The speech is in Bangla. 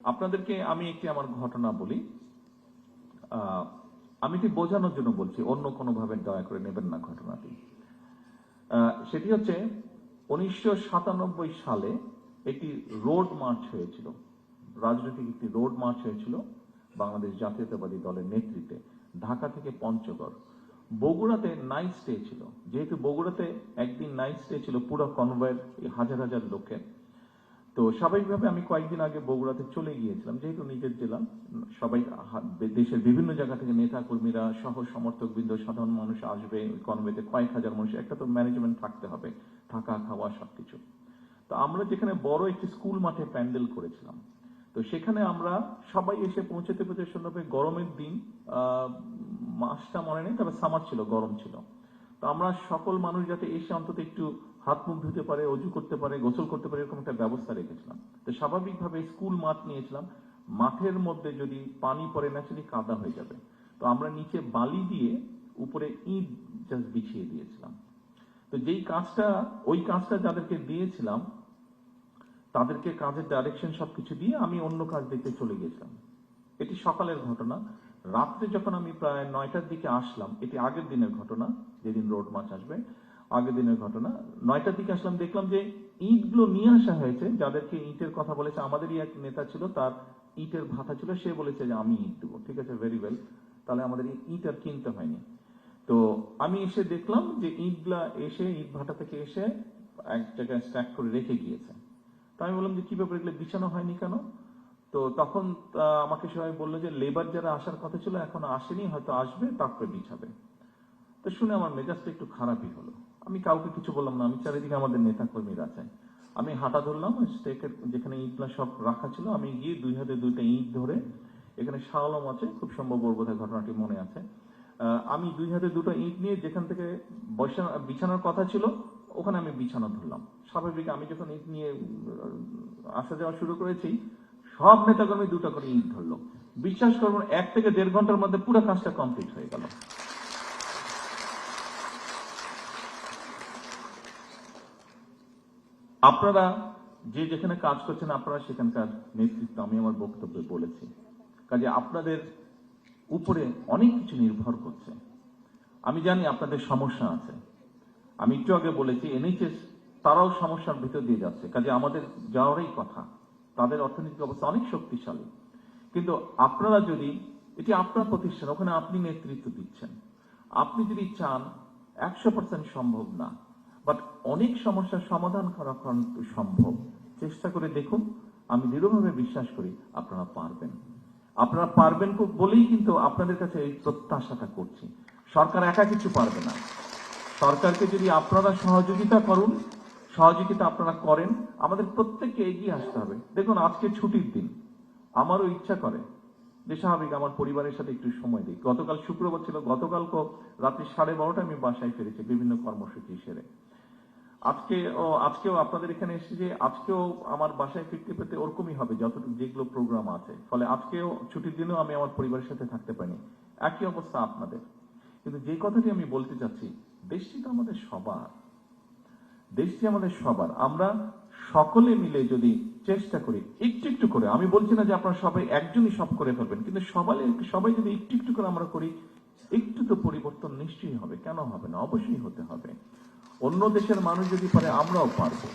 আপনাদেরকে আমি একটি আমার ঘটনা বলি। আমি এটি বোঝানোর জন্য বলছি, অন্য কোনোভাবে দয়া করে নেবেন না ঘটনাটি। সেটি হচ্ছে 1997 সালে একটি রোড মার্চ হয়েছিল, রাজনৈতিক একটি রোড মার্চ হয়েছিল বাংলাদেশ জাতীয়তাবাদী দলের নেতৃত্বে, ঢাকা থেকে পঞ্চগড়। বগুড়াতে নাইট স্টে ছিল, যেহেতু বগুড়াতে একদিন নাইট স্টে ছিল পুরো কনভয়ের হাজার হাজার লোকের। তো স্বাভাবিকভাবে আমি কয়েকদিন আগে বগুড়াতে চলে গিয়েছিলাম, যেহেতু নিজের জেলা, সবাই দেশের বিভিন্ন জায়গা থেকে নেতা কর্মীরা সহ সমর্থক বৃন্দ সাধারণ মানুষ আসবে ওই কনভেতে, কয়েক হাজার মানুষ, একটা তো ম্যানেজমেন্ট থাকতে হবে, থাকা খাওয়া সবকিছু। তো আমরা যেখানে বড় একটি স্কুল মাঠে প্যান্ডেল করেছিলাম, তো সেখানে আমরা সবাই এসে পৌঁছতে সম্ভবে গরমের দিন, মাসটা মনে নেই, তবে সামার ছিল, গরম ছিল। তো আমরা সকল মানুষ যাতে এসে অন্তত একটু হাত মুখ ধুতে পারে, অজু করতে পারে, গোসল করতে পারে, এরকম একটা ব্যবস্থা রেখেছিলাম। তো স্বাভাবিকভাবে স্কুল মাঠ নিয়েছিলাম, মাঠের মধ্যে যদি পানি পড়ে ন্যাচারালি কাদা হয়ে যাবে, তো আমরা নিচে বালি দিয়ে উপরে ইট জাস্ট বিছিয়ে দিয়েছিলাম। তো ওই কাজটা যাদেরকে দিয়েছিলাম তাদেরকে কাজের ডাইরেকশন সবকিছু দিয়ে আমি অন্য কাজ দেখতে চলে গেছিলাম। এটি সকালের ঘটনা। রাত্রে যখন আমি প্রায় 9টার দিকে আসলাম, এটি আগের দিনের ঘটনা, যেদিন রোড মার্চ আসবে আগের দিনের ঘটনা, 9টার দিকে আসলাম, দেখলাম যে ইটগুলো নিয়ে আসা হয়েছে। যাদেরকে ইটের কথা বলেছে, আমাদেরই এক নেতা ছিল, তার ইটের ভাতা ছিল, সে বলেছে যে আমি ইট দেবো। ঠিক আছে, ভেরি ওয়েল, তাহলে আমাদের ইট আর কিনতে হয়নি। তো আমি এসে দেখলাম যে ইটগুলা এসে ইট ভাটা থেকে এসে এক জায়গায় স্ট্যাক করে রেখে গিয়েছে। তো আমি বললাম যে কি ব্যাপার, এগুলো বিছানো হয়নি কেন? তো তখন আমাকে সবাই বললো যে লেবার যারা আসার কথা ছিল এখনো আসেনি, হয়তো আসবে, তারপরে বিছাবে। তো শুনে আমার মেজাজটা একটু খারাপই হলো। আমি কাউকে কিছু বললাম না, আমি চারিদিকে আমাদের নেতা কর্মীরা আছে, আমি হাঁটা ধরলাম স্টেকের যেখানে ইটগুলা সব রাখা ছিল, আমি গিয়ে দুই হাতে দুইটা ইট ধরে, এখানে শাওলম আছে, খুব সম্ভব ওর বোধহয় ঘটনাটি মনে আছে, আমি দুই হাতে দুটো ইট নিয়ে যেখান থেকে বিছানোর কথা ছিল ওখানে আমি বিছানো ধরলাম। স্বাভাবিক আমি যখন ইট নিয়ে আসা যাওয়া শুরু করেছি, সব নেতাকর্মী দুটো করে ইট ধরলো। বিশ্বাস করবেন 1 থেকে 1.5 ঘন্টার মধ্যে পুরো কাজটা কমপ্লিট হয়ে গেল। আপনারা যে যেখানে কাজ করছেন, আপনারা সেখানকার নেতৃত্ব, আমি আমার বক্তব্যে বলেছি, কাজে আপনাদের উপরে অনেক কিছু নির্ভর করছে। আমি জানি আপনাদের সমস্যা আছে, আমি একটু আগে বলেছি এনএইচএস তারাও সমস্যার ভিতর দিয়ে যাচ্ছে, কাজে আমাদের যাওয়ারই কথা। তাদের অর্থনৈতিক অবস্থা অনেক শক্তিশালী, কিন্তু আপনারা যদি, এটি আপনার প্রতিষ্ঠান, ওখানে আপনি নেতৃত্ব দিচ্ছেন, আপনি যদি চান, 100% সম্ভব না, বাট অনেক সমস্যার সমাধান করা সম্ভব। চেষ্টা করে দেখুন, আমি দৃঢ়ভাবে বিশ্বাস করি আপনারা পারবেন। আপনারা পারবেন বলেই কিন্তু আপনাদের কাছে এই প্রত্যাশাটা করছি। সরকার একা কিছু পারবে না। সরকারকে যদি আপনারা সহযোগিতা আপনারা করেন, আমাদের প্রত্যেককে এগিয়ে আসতে হবে। দেখুন, আজকে ছুটির দিন, আমারও ইচ্ছা করে যে স্বাভাবিক আমার পরিবারের সাথে একটু সময় দিই। গতকাল শুক্রবার ছিল, গতকালকে রাত্রি 12:30টায় আমি বাসায় ফিরেছি বিভিন্ন কর্মসূচি সেরে। আজকেও আপনাদের এখানে এসেছে, আজকেও আমার বাসায় ফিরতে ওরকমই হবে যতটুকু যেগুলো প্রোগ্রাম আছে। ফলে আজকেও ছুটির দিনেও আমি আমার পরিবারের সাথে থাকতে পারিনি। একই অবস্থা আপনাদের। কিন্তু যে কথাটি আমি বলতে চাচ্ছি, দেশটি তো আমাদের সবার। আমরা সকলে মিলে যদি চেষ্টা করি একটু একটু করে, আমি বলছি না যে আপনারা সবাই একজনই সব করে ফেলবেন, কিন্তু সবাই যদি একটু একটু করে আমরা করি, একটু তো পরিবর্তন নিশ্চয়ই হবে। কেন হবে না? অবশ্যই হতে হবে। অন্য দেশের মানুষ যদি পারে, আমরাও পারবো।